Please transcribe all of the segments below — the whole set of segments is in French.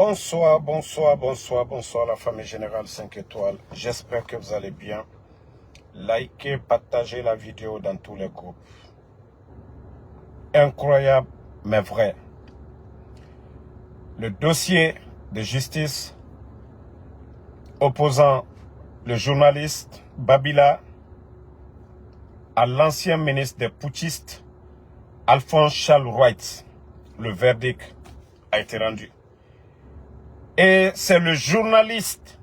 Bonsoir, bonsoir, bonsoir, bonsoir la famille Générale 5 étoiles. J'espère que vous allez bien. Likez, partagez la vidéo dans tous les groupes. Incroyable, mais vrai. Le dossier de justice opposant le journaliste Babila à l'ancien ministre des putschistes Alphonse Charles Wright. Le verdict a été rendu. Et c'est le journaliste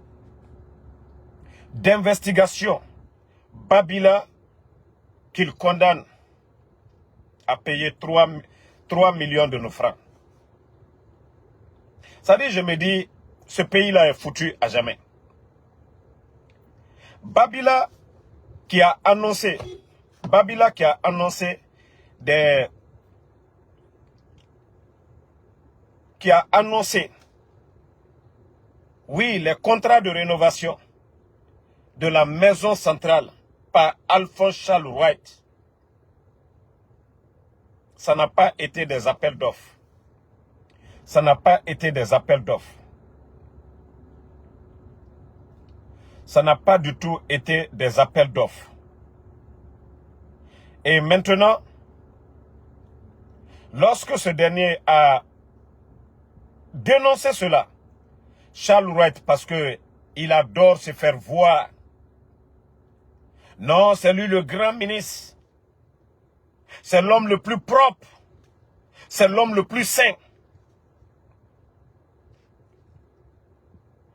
d'investigation Babila qu'il condamne à payer 3 millions de nos francs. Ça dit, je me dis, ce pays-là est foutu à jamais. Babila qui a annoncé oui, les contrats de rénovation de la maison centrale par Alphonse Charles Wright. Ça n'a pas été des appels d'offres. Ça n'a pas été des appels d'offres. Ça n'a pas du tout été des appels d'offres. Et maintenant, lorsque ce dernier a dénoncé cela, Charles Wright, parce qu'il adore se faire voir. Non, c'est lui le grand ministre. C'est l'homme le plus propre. C'est l'homme le plus saint.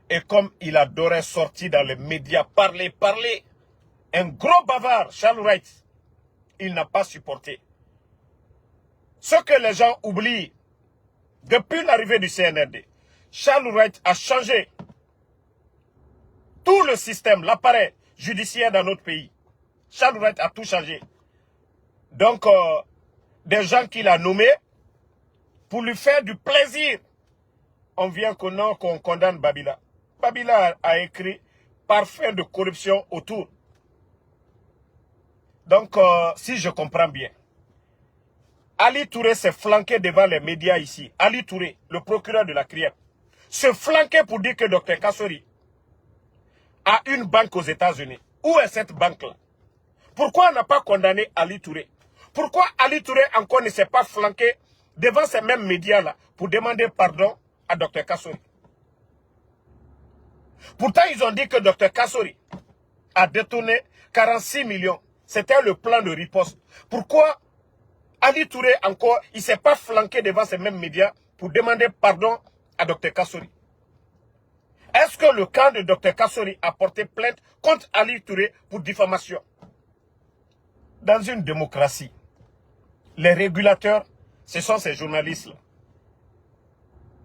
Et comme il adorait sortir dans les médias, parler, un gros bavard, Charles Wright, il n'a pas supporté. Ce que les gens oublient, depuis l'arrivée du CNRD, Charles Wright a changé tout le système, l'appareil judiciaire dans notre pays. Charles Wright a tout changé. Donc, des gens qu'il a nommés, pour lui faire du plaisir, on vient qu'on condamne Babila. Babila a écrit parfum de corruption autour. Donc, si je comprends bien, Ali Touré s'est flanqué devant les médias ici. Ali Touré, le procureur de la CRIEP, se flanquait pour dire que Dr Kassori a une banque aux États-Unis. Où est cette banque-là? Pourquoi on n'a pas condamné Ali Touré? Pourquoi Ali Touré encore ne s'est pas flanqué devant ces mêmes médias-là pour demander pardon à Dr Kassori? Pourtant, ils ont dit que Dr Kassori a détourné 46 millions. C'était le plan de riposte. Pourquoi Ali Touré encore, il ne s'est pas flanqué devant ces mêmes médias pour demander pardon à Dr Kassori? Est-ce que le camp de Dr Kassori a porté plainte contre Ali Touré pour diffamation? Dans une démocratie, les régulateurs, ce sont ces journalistes-là.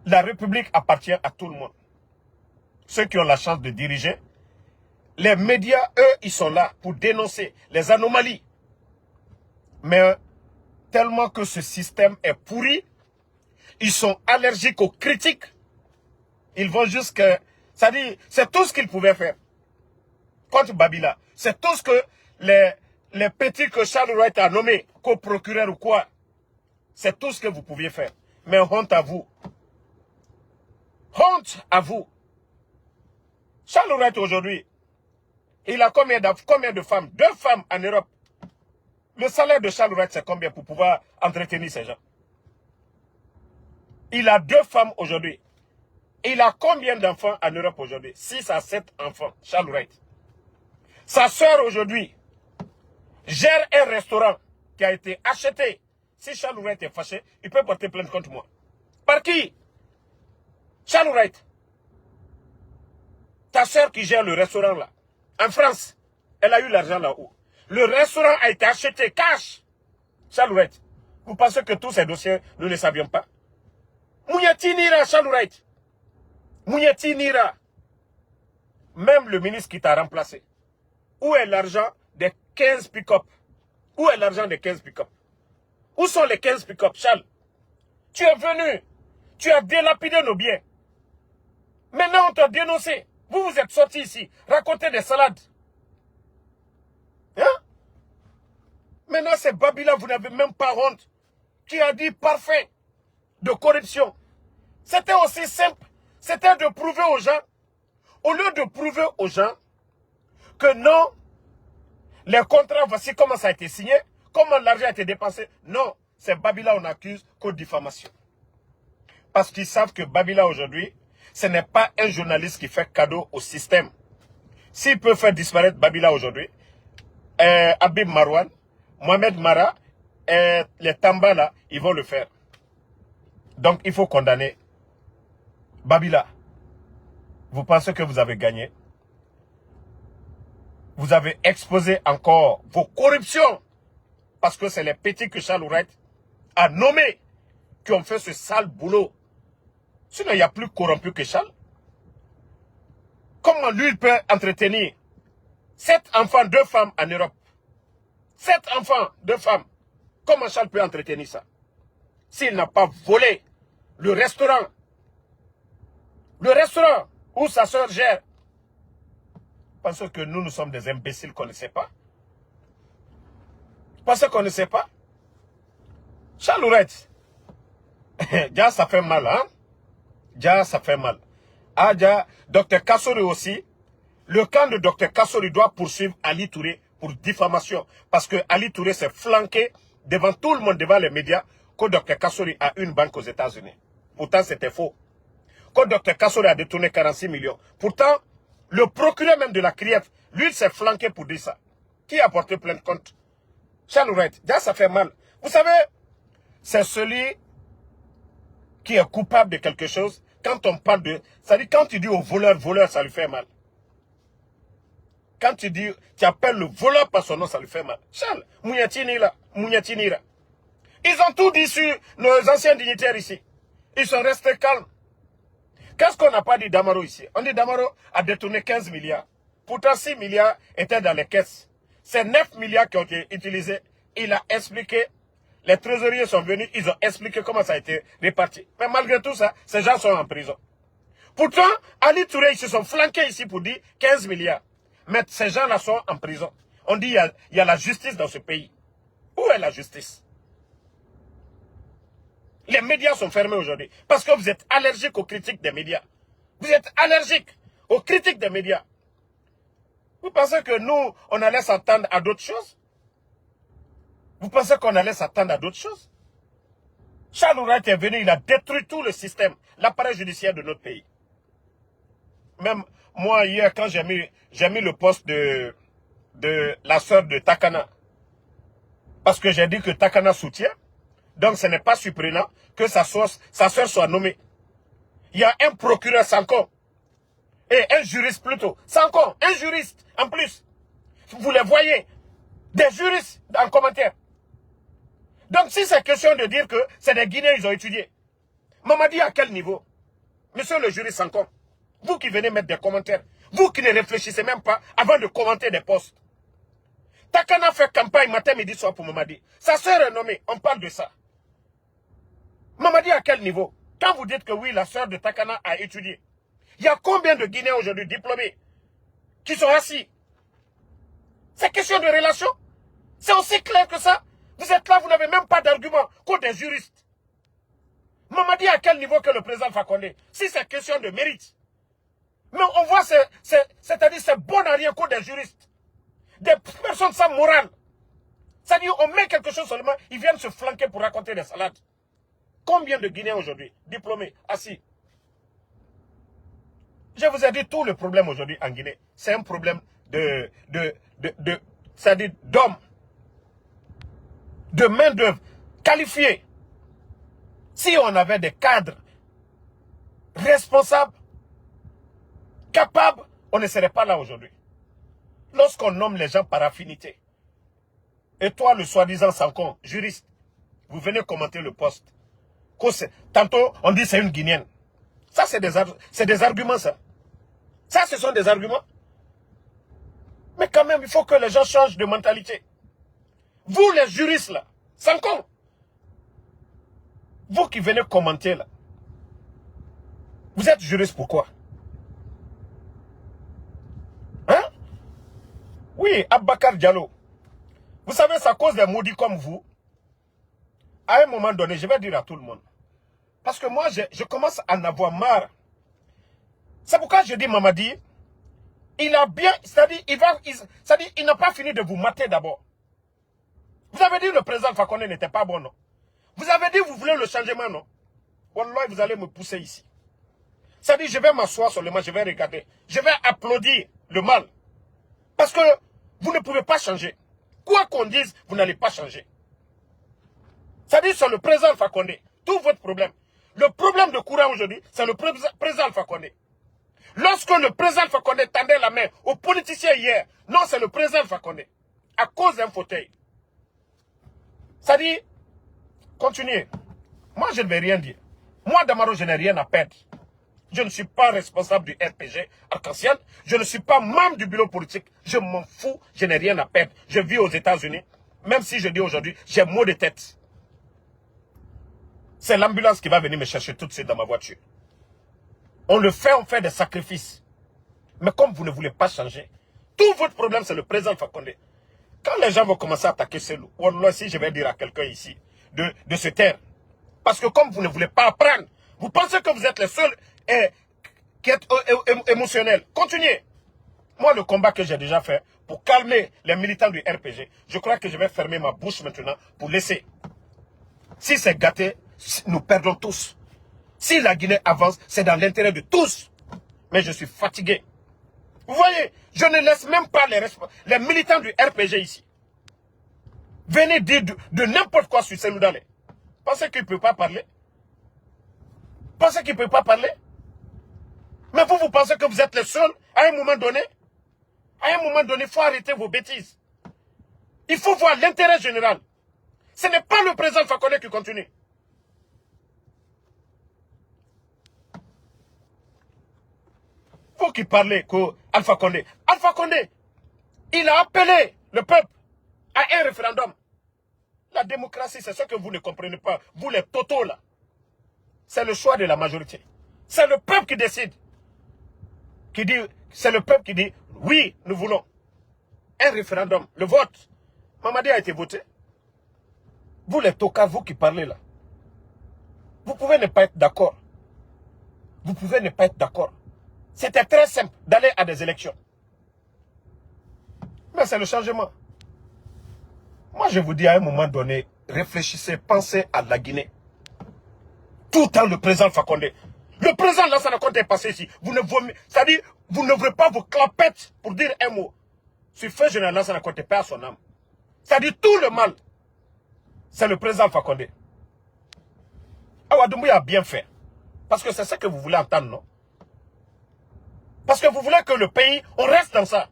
La République appartient à tout le monde. Ceux qui ont la chance de diriger, les médias, eux, ils sont là pour dénoncer les anomalies. Mais tellement que ce système est pourri, ils sont allergiques aux critiques. Ils vont jusqu'à... C'est-à-dire, c'est tout ce qu'ils pouvaient faire contre Babila. C'est tout ce que les petits que Charles Wright a nommés, co-procureur ou quoi. C'est tout ce que vous pouviez faire. Mais honte à vous. Honte à vous. Charles Wright aujourd'hui, il a combien de femmes? 2 femmes en Europe. Le salaire de Charles Wright, c'est combien pour pouvoir entretenir ces gens? Il a 2 femmes aujourd'hui. Il a combien d'enfants en Europe aujourd'hui? 6 à 7 enfants, Charles Wright. Sa soeur aujourd'hui gère un restaurant qui a été acheté. Si Charles Wright est fâché, il peut porter plainte contre moi. Par qui? Charles Wright. Ta soeur qui gère le restaurant là, en France, elle a eu l'argent là-haut. Le restaurant a été acheté cash. Charles Wright. Vous pensez que tous ces dossiers, nous ne savions pas? Mouniati Nira, Charles Wright. Mouniati Nira. Même le ministre qui t'a remplacé. Où est l'argent des 15 pick-up? Où est l'argent des 15 pick-up? Où sont les 15 pick-up, Charles? Tu es venu. Tu as délapidé nos biens. Maintenant, on t'a dénoncé. Vous êtes sortis ici, raconter des salades. Hein? Maintenant, c'est Babila, vous n'avez même pas honte. Qui a dit parfait de corruption. C'était aussi simple C'était de prouver aux gens, au lieu de prouver aux gens que non, les contrats, voici comment ça a été signé, comment l'argent a été dépensé. Non, c'est Babila on accuse qu'aux diffamation. Parce qu'ils savent que Babila aujourd'hui, ce n'est pas un journaliste qui fait cadeau au système. S'il peut faire disparaître Babila aujourd'hui, Habib Marwan, Mohamed Mara, les Tamba là, ils vont le faire. Donc il faut condamner Babila. Vous pensez que vous avez gagné? Vous avez exposé encore vos corruptions. Parce que c'est les petits que Charles Ourette a nommés qui ont fait ce sale boulot. Sinon, il n'y a plus corrompu que Charles. Comment lui, il peut entretenir 7 enfants, 2 femmes en Europe? 7 enfants, 2 femmes. Comment Charles peut entretenir ça? S'il n'a pas volé le restaurant où sa soeur gère. Parce que nous sommes des imbéciles qu'on ne sait pas. Parce qu'on ne sait pas. Charles Ourette, déjà ça fait mal, hein? Déjà ça fait mal. Ah, déjà, Dr Kassori aussi, le camp de Dr Kassori doit poursuivre Ali Touré pour diffamation. Parce que Ali Touré s'est flanqué devant tout le monde, devant les médias, que Dr Kassori a une banque aux États-Unis. Pourtant, c'était faux. Que Dr Kassori a détourné 46 millions. Pourtant, le procureur même de la CRIEF, lui, s'est flanqué pour dire ça. Qui a porté plainte contre Charles Ourette? Déjà, ça fait mal. Vous savez, c'est celui qui est coupable de quelque chose. Quand on parle de... C'est-à-dire, quand tu dis au voleur, voleur, ça lui fait mal. Quand tu dis, tu appelles le voleur par son nom, ça lui fait mal. Charles, Mouniatinira. Ils ont tout dit sur nos anciens dignitaires ici. Ils sont restés calmes. Qu'est-ce qu'on n'a pas dit d'Amaro ici? On dit d'Amaro a détourné 15 milliards. Pourtant, 6 milliards étaient dans les caisses. C'est 9 milliards qui ont été utilisés. Il a expliqué. Les trésoriers sont venus, ils ont expliqué comment ça a été réparti. Mais malgré tout ça, ces gens sont en prison. Pourtant, Ali Touré, ils se sont flanqués ici pour dire 15 milliards. Mais ces gens-là sont en prison. On dit il y a la justice dans ce pays. Où est la justice? Les médias sont fermés aujourd'hui. Parce que vous êtes allergiques aux critiques des médias. Vous êtes allergiques aux critiques des médias. Vous pensez que nous, on allait s'attendre à d'autres choses? Vous pensez qu'on allait s'attendre à d'autres choses? Charles Ourette est venu, il a détruit tout le système, l'appareil judiciaire de notre pays. Même moi, hier, quand j'ai mis le poste de la sœur de Takana, parce que j'ai dit que Takana soutient, donc ce n'est pas surprenant que sa sœur soit nommée. Il y a un procureur Sanko, et un juriste plutôt. Sanko, un juriste en plus. Vous les voyez, des juristes en commentaire. Donc si c'est question de dire que c'est des Guinéens, ils ont étudié. Mamadi à quel niveau? Monsieur le juriste Sanko, vous qui venez mettre des commentaires, vous qui ne réfléchissez même pas avant de commenter des posts. Takana fait campagne matin, midi, soir pour Mamadi. Sa sœur est nommée, on parle de ça. Mamadi à quel niveau? Quand vous dites que oui, la sœur de Takana a étudié, il y a combien de Guinéens aujourd'hui diplômés qui sont assis? C'est question de relation. C'est aussi clair que ça. Vous êtes là, vous n'avez même pas d'argument contre des juristes. Mamadi à quel niveau que le président Fakonde? Si c'est question de mérite. Mais on voit, c'est-à-dire c'est bon à rien contre des juristes. Des personnes sans morale. C'est-à-dire on met quelque chose seulement, ils viennent se flanquer pour raconter des salades. Combien de Guinéens aujourd'hui, diplômés, assis? Je vous ai dit tout le problème aujourd'hui en Guinée. C'est un problème c'est-à-dire d'hommes, de main-d'œuvre qualifiée. Si on avait des cadres responsables, capables, on ne serait pas là aujourd'hui. Lorsqu'on nomme les gens par affinité, et toi, le soi-disant Sanko, juriste, vous venez commenter le poste. Tantôt, on dit c'est une Guinéenne. Ça, c'est des arguments, ça. Ça, ce sont des arguments. Mais quand même, il faut que les gens changent de mentalité. Vous, les juristes, là, Sanko, vous qui venez commenter, là, vous êtes juriste pourquoi? Hein? Oui, Abakar Diallo. Vous savez, c'est à cause des maudits comme vous. À un moment donné, je vais dire à tout le monde. Parce que moi, je commence à en avoir marre C'est pourquoi je dis Mamadi, il a bien, c'est-à-dire, il n'a pas fini de vous mater d'abord. Vous avez dit que le président Fakonde n'était pas bon, non? Vous avez dit que vous voulez le changement, non? Wallah, vous allez me pousser ici. C'est-à-dire, je vais m'asseoir sur le mal, je vais regarder. Je vais applaudir le mal. Parce que vous ne pouvez pas changer. Quoi qu'on dise, vous n'allez pas changer. C'est-à-dire, sur le président Fakonde, tout votre problème. Le problème de courant aujourd'hui, c'est le président Fakonde. Lorsque le président Fakonde tendait la main aux politiciens hier, non, c'est le président Fakonde. À cause d'un fauteuil. C'est-à-dire, continuez. Moi, je ne vais rien dire. Moi, Damaro, je n'ai rien à perdre. Je ne suis pas responsable du RPG Arc-en-Ciel. Je ne suis pas membre du bureau politique. Je m'en fous. Je n'ai rien à perdre. Je vis aux États-Unis. Même si je dis aujourd'hui, j'ai mot de tête. C'est l'ambulance qui va venir me chercher tout de suite dans ma voiture. On le fait, on fait des sacrifices. Mais comme vous ne voulez pas changer, tout votre problème, c'est le président Fakonde. Quand les gens vont commencer à attaquer Selou, wallah, si je vais dire à quelqu'un ici de se taire. Parce que comme vous ne voulez pas apprendre, vous pensez que vous êtes les seuls qui êtes émotionnels. Continuez. Moi, le combat que j'ai déjà fait pour calmer les militants du RPG, je crois que je vais fermer ma bouche maintenant pour laisser. Si c'est gâté, nous perdons tous. Si la Guinée avance, c'est dans l'intérêt de tous. Mais je suis fatigué. Vous voyez, je ne laisse même pas les militants du RPG ici. Venez dire de n'importe quoi sur Selou Dale. Pensez qu'il ne peut pas parler? Pensez qu'il ne peut pas parler? Mais vous pensez que vous êtes les seuls à un moment donné? À un moment donné, il faut arrêter vos bêtises. Il faut voir l'intérêt général. Ce n'est pas le président Fakonde qui continue. Vous qui parlez qu'Alpha Condé. Alpha Condé, il a appelé le peuple à un référendum. La démocratie, c'est ce que vous ne comprenez pas. Vous les totos là. C'est le choix de la majorité. C'est le peuple qui décide. C'est le peuple qui dit, oui, nous voulons un référendum. Le vote. Mamadi a été voté. Vous les tocards, vous qui parlez là. Vous pouvez ne pas être d'accord. Vous pouvez ne pas être d'accord. C'était très simple d'aller à des élections. Mais c'est le changement. Moi, je vous dis à un moment donné, réfléchissez, pensez à la Guinée. Tout le temps, le président Fakonde. Le président Lansana Conté est passé ici. C'est-à-dire, vous ne voulez pas vous clapettes pour dire un mot. Sur feu général Lansana Conté, paix à son âme. C'est-à-dire, tout le mal, c'est le président Fakonde. Awa Doumbouya a bien fait. Parce que c'est ce que vous voulez entendre, non? Parce que vous voulez que le pays, on reste dans ça.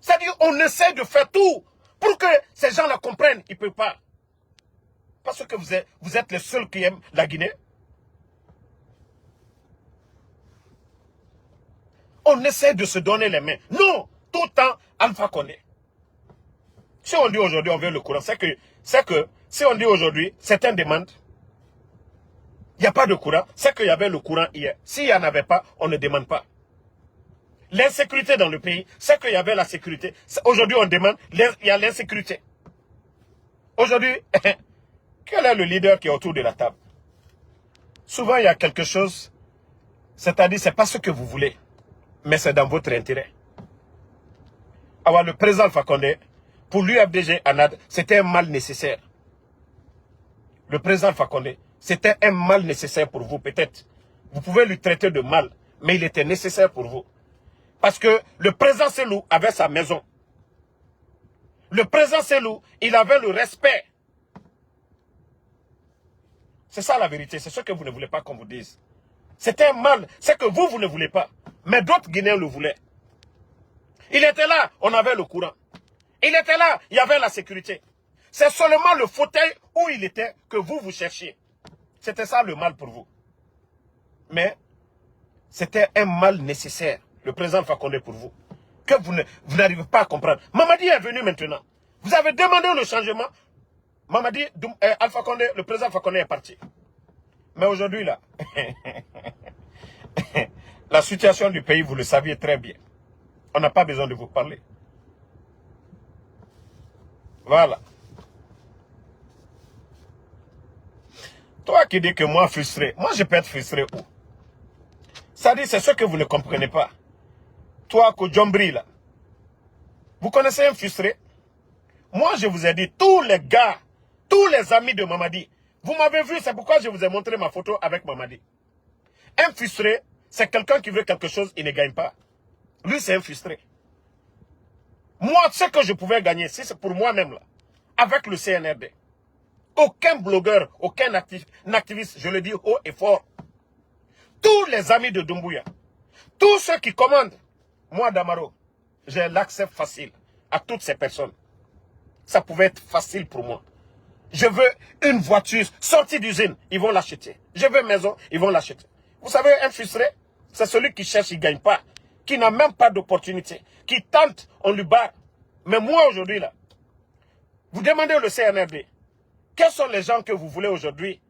C'est-à-dire, on essaie de faire tout pour que ces gens-là comprennent. Ils ne peuvent pas. Parce que vous êtes les seuls qui aiment la Guinée. On essaie de se donner les mains. Non, tout le temps, Alpha Condé. Si on dit aujourd'hui, on veut le courant, c'est que si on dit aujourd'hui, certaines demandent, il n'y a pas de courant, c'est qu'il y avait le courant hier. S'il n'y en avait pas, on ne demande pas. L'insécurité dans le pays, c'est qu'il y avait la sécurité. Aujourd'hui, on demande, il y a l'insécurité. Aujourd'hui, quel est le leader qui est autour de la table? Souvent, il y a quelque chose, c'est-à-dire, ce n'est pas ce que vous voulez, mais c'est dans votre intérêt. Alors, le président Fakonde, pour l'UFDG ANAD, c'était un mal nécessaire. Le président Fakonde, c'était un mal nécessaire pour vous, peut-être. Vous pouvez lui traiter de mal, mais il était nécessaire pour vous. Parce que le président Selou avait sa maison. Le président Selou, il avait le respect. C'est ça la vérité, c'est ce que vous ne voulez pas qu'on vous dise. C'était un mal, c'est que vous ne voulez pas. Mais d'autres Guinéens le voulaient. Il était là, on avait le courant. Il était là, il y avait la sécurité. C'est seulement le fauteuil où il était que vous cherchiez. C'était ça le mal pour vous. Mais c'était un mal nécessaire, le président Fakonde pour vous, que vous n'arrivez pas à comprendre. Mamadi est venu maintenant. Vous avez demandé le changement. Mamadi, Alpha Condé, le président Fakonde est parti. Mais aujourd'hui, là, la situation du pays, vous le saviez très bien. On n'a pas besoin de vous parler. Voilà. Toi qui dis que moi frustré, moi je peux être frustré où? Ça dit, c'est ce que vous ne comprenez pas. Toi, Kodjombri, là, vous connaissez un frustré? Moi, je vous ai dit, tous les gars, tous les amis de Mamadi, vous m'avez vu, c'est pourquoi je vous ai montré ma photo avec Mamadi. Un frustré, c'est quelqu'un qui veut quelque chose et ne gagne pas. Lui, c'est un frustré. Moi, ce que je pouvais gagner, si c'est pour moi-même, là, avec le CNRD, aucun blogueur, aucun activiste, je le dis haut et fort, tous les amis de Doumbouya, tous ceux qui commandent, moi, Damaro, j'ai l'accès facile à toutes ces personnes. Ça pouvait être facile pour moi. Je veux une voiture sortie d'usine, ils vont l'acheter. Je veux une maison, ils vont l'acheter. Vous savez, un frustré, c'est celui qui cherche, il ne gagne pas, qui n'a même pas d'opportunité, qui tente, on lui bat. Mais moi, aujourd'hui, là, vous demandez au CNRD, quels sont les gens que vous voulez aujourd'hui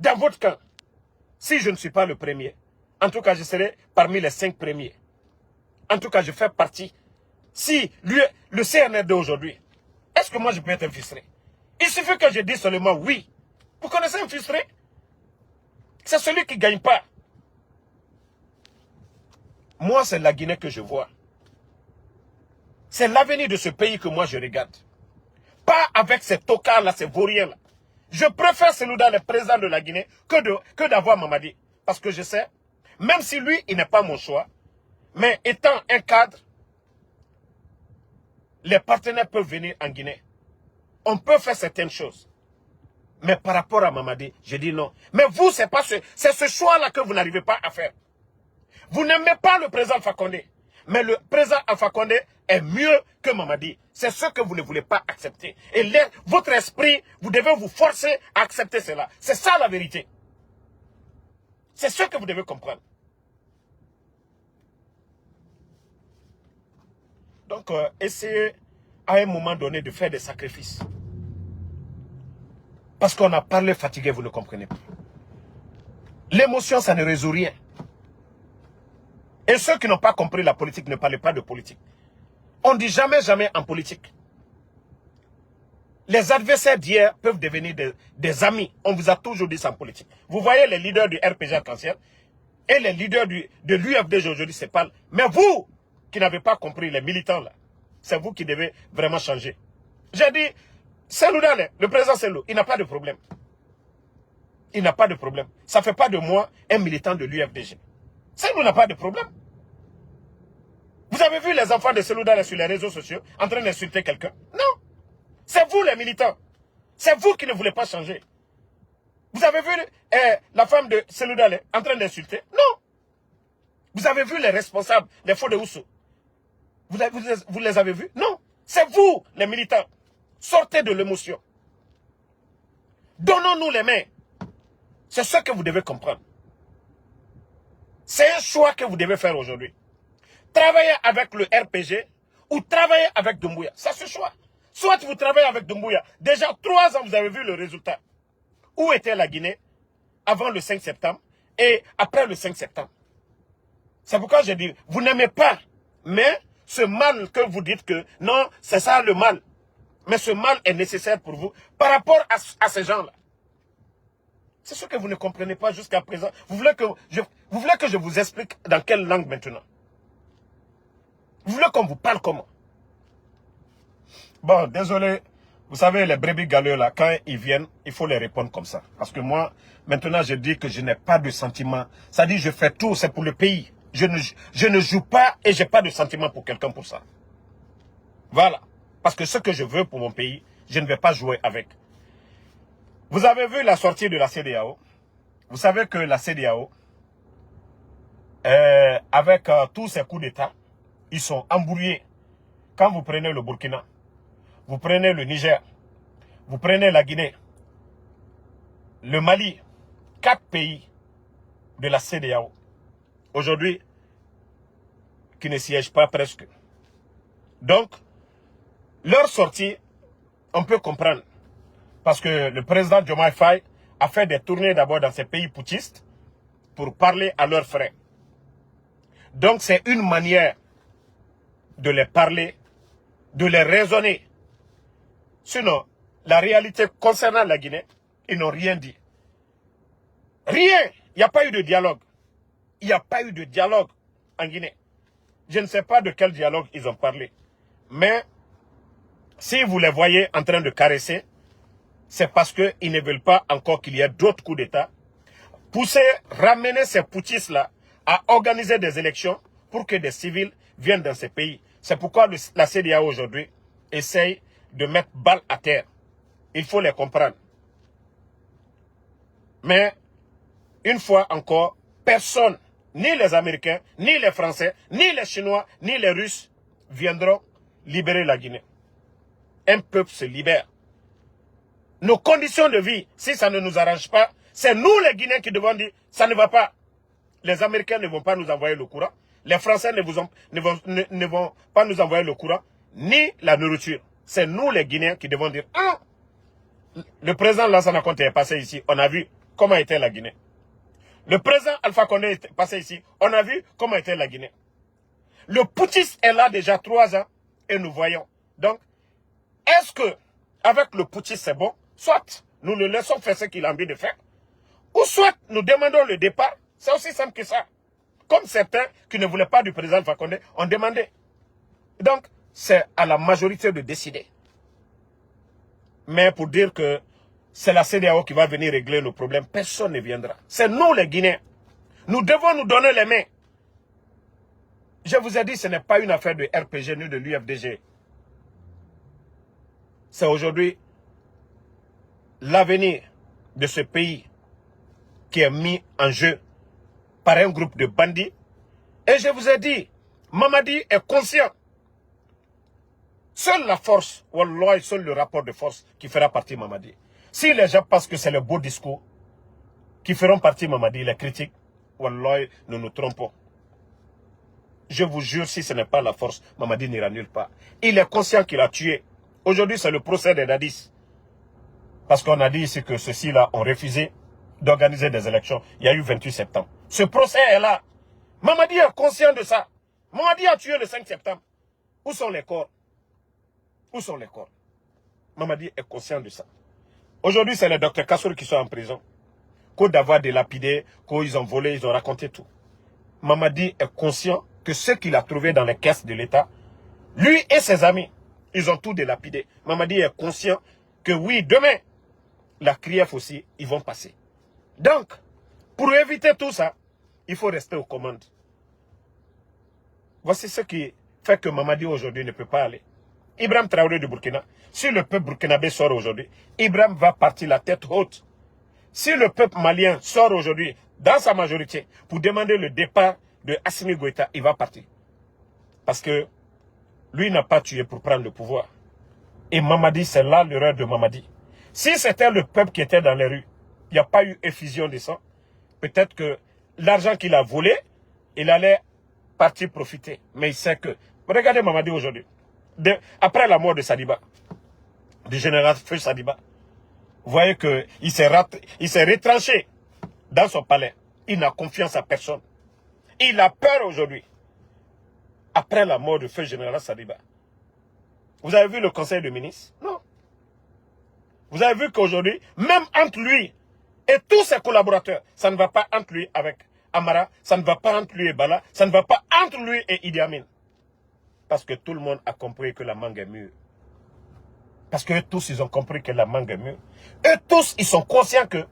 dans votre camp? Si je ne suis pas le premier, en tout cas, je serai parmi les 5 premiers. En tout cas, je fais partie. Si lui, le CNRD aujourd'hui, est-ce que moi je peux être un frustré? Il suffit que je dise seulement oui. Vous connaissez un frustré? C'est celui qui ne gagne pas. Moi, c'est la Guinée que je vois. C'est l'avenir de ce pays que moi je regarde. Pas avec ces tocards-là, ces vauriens-là. Je préfère Selouda, le président de la Guinée, que d'avoir Mamadi. Parce que je sais, même si lui, il n'est pas mon choix, mais étant un cadre, les partenaires peuvent venir en Guinée. On peut faire certaines choses. Mais par rapport à Mamadi, je dis non. Mais vous, c'est ce choix-là que vous n'arrivez pas à faire. Vous n'aimez pas le président Alpha Condé. Mais le président Alpha Condé est mieux que Mamadi. C'est ce que vous ne voulez pas accepter. Et votre esprit, vous devez vous forcer à accepter cela. C'est ça la vérité. C'est ce que vous devez comprendre. Donc, essayez à un moment donné de faire des sacrifices. Parce qu'on a parlé fatigué, vous ne comprenez pas. L'émotion, ça ne résout rien. Et ceux qui n'ont pas compris la politique ne parlent pas de politique. On ne dit jamais, jamais en politique. Les adversaires d'hier peuvent devenir des amis. On vous a toujours dit ça en politique. Vous voyez les leaders du RPG Arc-en-Ciel et les leaders de l'UFDG aujourd'hui se parlent. Mais vous, qui n'avez pas compris, les militants là, c'est vous qui devez vraiment changer. J'ai dit, Selouda, le président Selou, il n'a pas de problème. Il n'a pas de problème. Ça ne fait pas de moi un militant de l'UFDG. Selou n'a pas de problème. Vous avez vu les enfants de Selouda sur les réseaux sociaux en train d'insulter quelqu'un? Non. C'est vous les militants. C'est vous qui ne voulez pas changer. Vous avez vu la femme de Selouda en train d'insulter? Non. Vous avez vu les responsables, les faux de Ousso? Vous les avez vus? Non. C'est vous les militants. Sortez de l'émotion. Donnons-nous les mains. C'est ce que vous devez comprendre. C'est un choix que vous devez faire aujourd'hui. Travailler avec le RPG ou travailler avec Doumbouya. C'est ce choix. Soit vous travaillez avec Doumbouya. Déjà 3 ans, vous avez vu le résultat. Où était la Guinée avant le 5 septembre et après le 5 septembre. C'est pourquoi je dis, vous n'aimez pas. Mais ce mal que vous dites que non, c'est ça le mal. Mais ce mal est nécessaire pour vous par rapport à ces gens-là. C'est ce que vous ne comprenez pas jusqu'à présent. Vous voulez que je vous explique dans quelle langue maintenant? Vous voulez qu'on vous parle comment? Bon, désolé. Vous savez, les brebis galeux là, quand ils viennent, il faut les répondre comme ça. Parce que moi, maintenant, je dis que je n'ai pas de sentiment. Ça dit, je fais tout, c'est pour le pays. Je ne joue pas et je n'ai pas de sentiment pour quelqu'un pour ça. Voilà. Parce que ce que je veux pour mon pays, je ne vais pas jouer avec. Vous avez vu la sortie de la CEDEAO. Vous savez que la CEDEAO, avec tous ces coups d'État, ils sont embrouillés. Quand vous prenez le Burkina, vous prenez le Niger, vous prenez la Guinée, le Mali, 4 pays de la CEDEAO, aujourd'hui, qui ne siègent pas presque. Donc, leur sortie, on peut comprendre. Parce que le président Diomaye Faye a fait des tournées d'abord dans ces pays putschistes pour parler à leurs frères. Donc, c'est une manière de les parler, de les raisonner. Sinon, la réalité concernant la Guinée, ils n'ont rien dit. Rien. Il n'y a pas eu de dialogue. Il n'y a pas eu de dialogue en Guinée. Je ne sais pas de quel dialogue ils ont parlé. Mais si vous les voyez en train de caresser, c'est parce qu'ils ne veulent pas encore qu'il y ait d'autres coups d'État. Pousser, ramener ces putschistes-là à organiser des élections pour que des civils viennent dans ces pays. C'est pourquoi la CEDEAO aujourd'hui essaye de mettre balle à terre. Il faut les comprendre. Mais, une fois encore, personne, ni les Américains, ni les Français, ni les Chinois, ni les Russes, viendront libérer la Guinée. Un peuple se libère. Nos conditions de vie, si ça ne nous arrange pas, c'est nous les Guinéens qui devons dire, ça ne va pas. Les Américains ne vont pas nous envoyer le courant. Les Français ne vont pas nous envoyer le courant, ni la nourriture. C'est nous les Guinéens qui devons dire, ah, le président Lansana Conté est passé ici, on a vu comment était la Guinée. Le président Alpha Condé est passé ici, on a vu comment était la Guinée. Le putschiste est là déjà 3 ans et nous voyons. Donc, est-ce que avec le putschiste c'est bon? Soit nous le laissons faire ce qu'il a envie de faire, ou soit nous demandons le départ. C'est aussi simple que ça. Comme certains qui ne voulaient pas du président Alpha Condé ont demandé. Donc, c'est à la majorité de décider. Mais pour dire que c'est la CEDEAO qui va venir régler nos problèmes, personne ne viendra. C'est nous les Guinéens. Nous devons nous donner les mains. Je vous ai dit, ce n'est pas une affaire de RPG ni de l'UFDG. C'est aujourd'hui l'avenir de ce pays qui est mis en jeu par un groupe de bandits. Et je vous ai dit, Mamadi est conscient. Seule la force, wallah, seul le rapport de force qui fera partie Mamadi. Si les gens pensent que c'est le beau discours qui feront partie Mamadi, les critiques, wallah, nous nous trompons. Je vous jure, si ce n'est pas la force, Mamadi n'ira nulle part. Il est conscient qu'il a tué. Aujourd'hui, c'est le procès des Dadis. Parce qu'on a dit ici que ceux-ci-là ont refusé d'organiser des élections. Il y a eu 28 septembre. Ce procès est là. Mamadi est conscient de ça. Mamadi a tué le 5 septembre. Où sont les corps? Où sont les corps? Mamadi est conscient de ça. Aujourd'hui, c'est les docteurs Kassouri qui sont en prison. Qu'au d'avoir délapidé, qu'ils ont volé, ils ont raconté tout. Mamadi est conscient que ce qu'il a trouvé dans les caisses de l'État, lui et ses amis, ils ont tout délapidé. Mamadi est conscient que oui, demain, la CRIEF aussi, ils vont passer. Donc, pour éviter tout ça, il faut rester aux commandes. Voici ce qui fait que Mamadi aujourd'hui ne peut pas aller. Ibrahim Traoré du Burkina, si le peuple burkinabé sort aujourd'hui, Ibrahim va partir la tête haute. Si le peuple malien sort aujourd'hui, dans sa majorité, pour demander le départ de Assimi Goïta, il va partir. Parce que lui n'a pas tué pour prendre le pouvoir. Et Mamadi, c'est là l'erreur de Mamadi. Si c'était le peuple qui était dans les rues, il n'y a pas eu effusion de sang, peut-être que l'argent qu'il a volé, il allait partir profiter. Mais il sait que... Regardez Mamadi aujourd'hui. Après la mort de Sadiba, du général Feu Sadiba, vous voyez qu'il s'est retranché dans son palais. Il n'a confiance à personne. Il a peur aujourd'hui. Après la mort du feu général Sadiba. Vous avez vu le conseil de ministres? Non. Vous avez vu qu'aujourd'hui, même entre lui et tous ses collaborateurs, ça ne va pas entre lui avec Amara, ça ne va pas entre lui et Bala, ça ne va pas entre lui et Idi Amin. Parce que tout le monde a compris que la mangue est mûre. Parce que tous, ils ont compris que la mangue est mûre. Eux tous, ils sont conscients que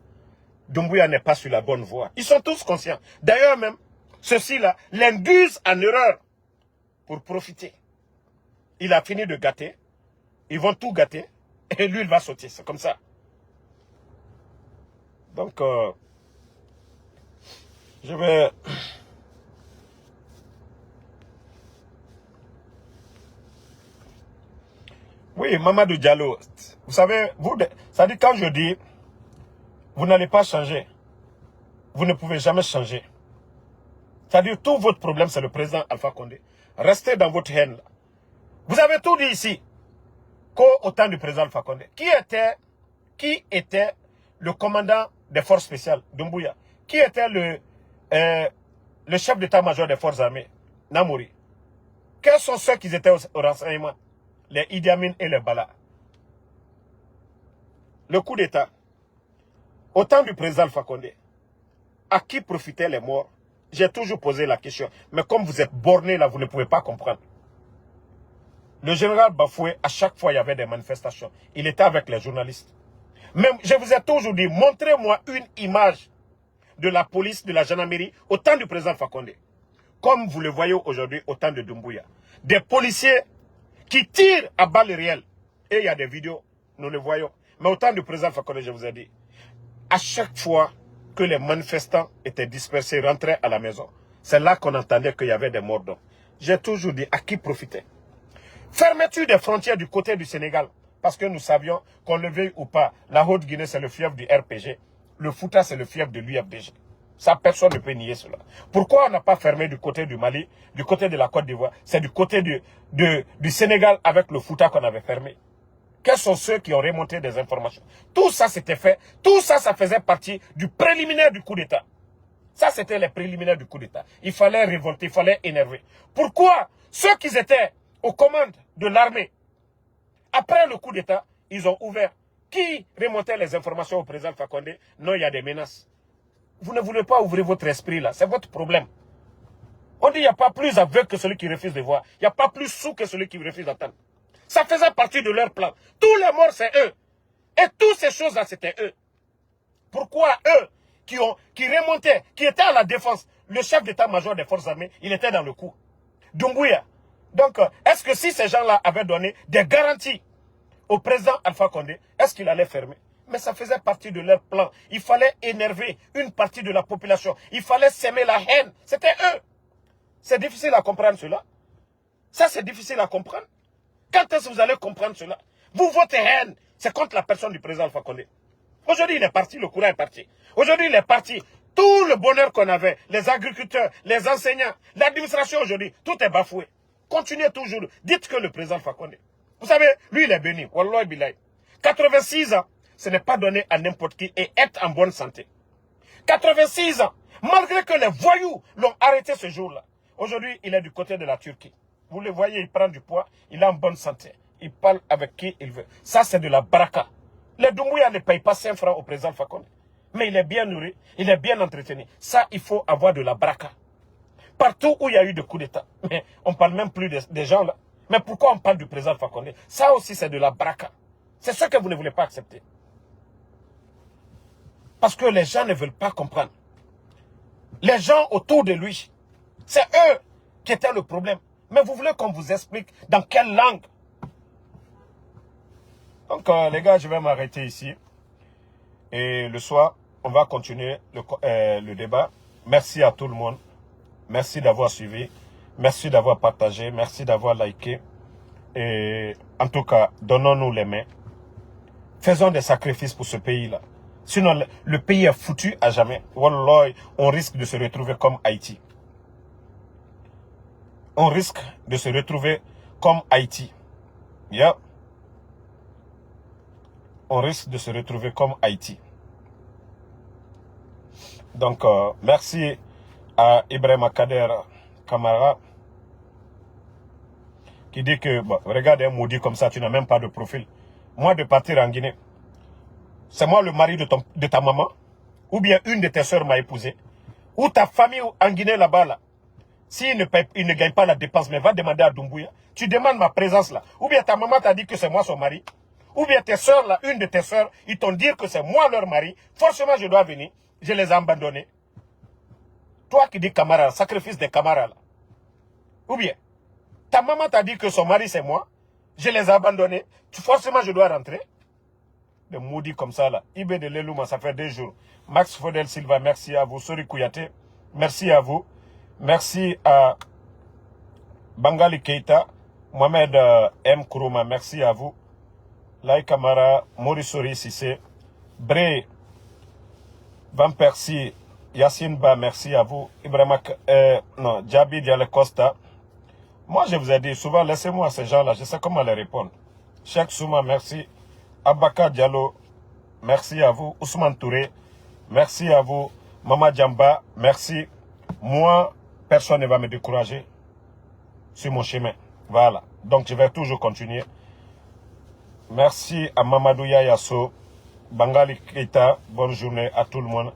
Doumbouya n'est pas sur la bonne voie. Ils sont tous conscients. D'ailleurs même, ceux-ci-là l'induisent en erreur pour profiter. Il a fini de gâter. Ils vont tout gâter. Et lui, il va sauter. C'est comme ça. Donc, je vais... Oui, Mamadou Diallo. Vous savez, ça dit quand je dis, vous n'allez pas changer. Vous ne pouvez jamais changer. C'est-à-dire, tout votre problème, c'est le président Alpha Condé. Restez dans votre haine. Là. Vous avez tout dit ici. Qu'au temps du président Alpha Condé. Qui était le commandant des forces spéciales, Doumbouya? Qui était le chef d'état-major des forces armées, Namouri? Quels sont ceux qui étaient au renseignement? Les Idi Amin et les Bala. Le coup d'état, au temps du président Alpha Condé, à qui profitaient les morts? J'ai toujours posé la question. Mais comme vous êtes borné là, vous ne pouvez pas comprendre. Le général Bafoué, à chaque fois, il y avait des manifestations. Il était avec les journalistes. Même, je vous ai toujours dit, montrez-moi une image de la police, de la gendarmerie, au temps du président Fakonde. Comme vous le voyez aujourd'hui, au temps de Doumbouya. Des policiers qui tirent à balles réelles. Et il y a des vidéos, nous le voyons. Mais au temps du président Fakonde, je vous ai dit, à chaque fois que les manifestants étaient dispersés, rentraient à la maison, c'est là qu'on entendait qu'il y avait des morts d'hommes. J'ai toujours dit, à qui profiter? Fermeture des frontières du côté du Sénégal. Parce que nous savions, qu'on le veuille ou pas, la Haute-Guinée, c'est le fief du RPG. Le Fouta, c'est le fief de l'UFDG. Ça, personne ne peut nier cela. Pourquoi on n'a pas fermé du côté du Mali, du côté de la Côte d'Ivoire? C'est du côté du Sénégal avec le Fouta qu'on avait fermé. Quels sont ceux qui ont remonté des informations? Tout ça, c'était fait. Tout ça, ça faisait partie du préliminaire du coup d'État. Ça, c'était les préliminaires du coup d'État. Il fallait révolter, il fallait énerver. Pourquoi ceux qui étaient aux commandes de l'armée, après le coup d'État, ils ont ouvert? Qui remontait les informations au président Fakonde? Non, il y a des menaces. Vous ne voulez pas ouvrir votre esprit là. C'est votre problème. On dit qu'il n'y a pas plus aveugle que celui qui refuse de voir. Il n'y a pas plus sourd que celui qui refuse d'entendre. Ça faisait partie de leur plan. Tous les morts, c'est eux. Et toutes ces choses-là, c'était eux. Pourquoi eux qui remontaient, qui étaient à la défense, le chef d'état-major des forces armées, il était dans le coup. Doumbouya. Donc, est-ce que si ces gens-là avaient donné des garanties au président Alpha Condé, est-ce qu'il allait fermer? Mais ça faisait partie de leur plan. Il fallait énerver une partie de la population. Il fallait s'aimer la haine. C'était eux. C'est difficile à comprendre cela. Ça, c'est difficile à comprendre. Quand est-ce que vous allez comprendre cela? Vous, votre haine, c'est contre la personne du président Alpha Condé. Aujourd'hui, il est parti, le courant est parti. Aujourd'hui, il est parti. Tout le bonheur qu'on avait, les agriculteurs, les enseignants, l'administration aujourd'hui, tout est bafoué. Continuez toujours. Dites que le président Alpha Condé. Vous savez, lui, il est béni. Wallah billahi. 86 ans, ce n'est pas donné à n'importe qui et être en bonne santé. 86 ans, malgré que les voyous l'ont arrêté ce jour-là. Aujourd'hui, il est du côté de la Turquie. Vous le voyez, il prend du poids, il est en bonne santé. Il parle avec qui il veut. Ça, c'est de la baraka. Les Doumbouya ne payent pas 5 francs au président Fakonde. Mais il est bien nourri, il est bien entretenu. Ça, il faut avoir de la baraka. Partout où il y a eu des coups d'État. Mais on ne parle même plus des gens là. Mais pourquoi on parle du président Fakonde? Ça aussi, c'est de la baraka. C'est ce que vous ne voulez pas accepter. Parce que les gens ne veulent pas comprendre. Les gens autour de lui, c'est eux qui étaient le problème. Mais vous voulez qu'on vous explique dans quelle langue? Donc, les gars, je vais m'arrêter ici. Et le soir, on va continuer le débat. Merci à tout le monde. Merci d'avoir suivi. Merci d'avoir partagé. Merci d'avoir liké. Et en tout cas, donnons-nous les mains. Faisons des sacrifices pour ce pays-là. Sinon, le pays est foutu à jamais. Wallah, on risque de se retrouver comme Haïti. On risque de se retrouver comme Haïti. Yeah. On risque de se retrouver comme Haïti. Donc, merci à Ibrahim Kader Kamara qui dit que, bon, regarde un maudit comme ça, tu n'as même pas de profil. Moi, de partir en Guinée, c'est moi le mari de ta maman, ou bien une de tes soeurs m'a épousé, ou ta famille en Guinée là-bas, là, s'il ne gagne pas la dépense, mais va demander à Doumbouya, tu demandes ma présence là, ou bien ta maman t'a dit que c'est moi son mari, ou bien tes soeurs là, une de tes soeurs, ils t'ont dit que c'est moi leur mari, forcément je dois venir, je les ai abandonnés. Toi qui dis Camara, sacrifice des Camara là. Ou bien, ta maman t'a dit que son mari c'est moi, je les ai abandonnés, forcément je dois rentrer. De maudits comme ça là. Ibé de Lelouma, ça fait 2 jours. Max Fodel Silva, merci à vous. Sori Kouyaté, merci à vous. Merci à Bangali Keita, Mohamed M. Kourouma, merci à vous. Lai Kamara, Morisori Sissé, Bré, Van Persie, Yassine Ba, merci à vous. Ibrahima, non, Djabi Diale Costa. Moi, je vous ai dit souvent, laissez-moi ces gens-là, je sais comment les répondre. Cheikh Souma, merci. Abaka Diallo, merci à vous. Ousmane Touré, merci à vous. Mama Djamba, merci. Moi, personne ne va me décourager sur mon chemin. Voilà. Donc, je vais toujours continuer. Merci à Mamadou Yayasso, Bangali Keita, bonne journée à tout le monde.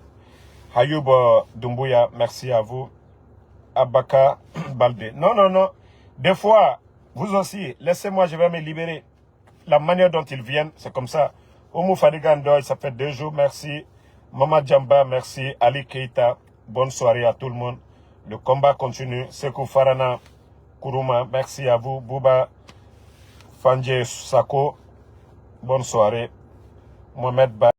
Hayoub Doumbouya, merci à vous. Abaka Balde. Non, non, non. Des fois, vous aussi, laissez-moi, je vais me libérer. La manière dont ils viennent, c'est comme ça. Oumou Fadigandoy, ça fait 2 jours, merci. Mama Djamba, merci. Ali Keita, bonne soirée à tout le monde. Le combat continue. Sekou Farana Kourouma, merci à vous. Bouba Fandje Sako, bonne soirée. Mohamed Ba.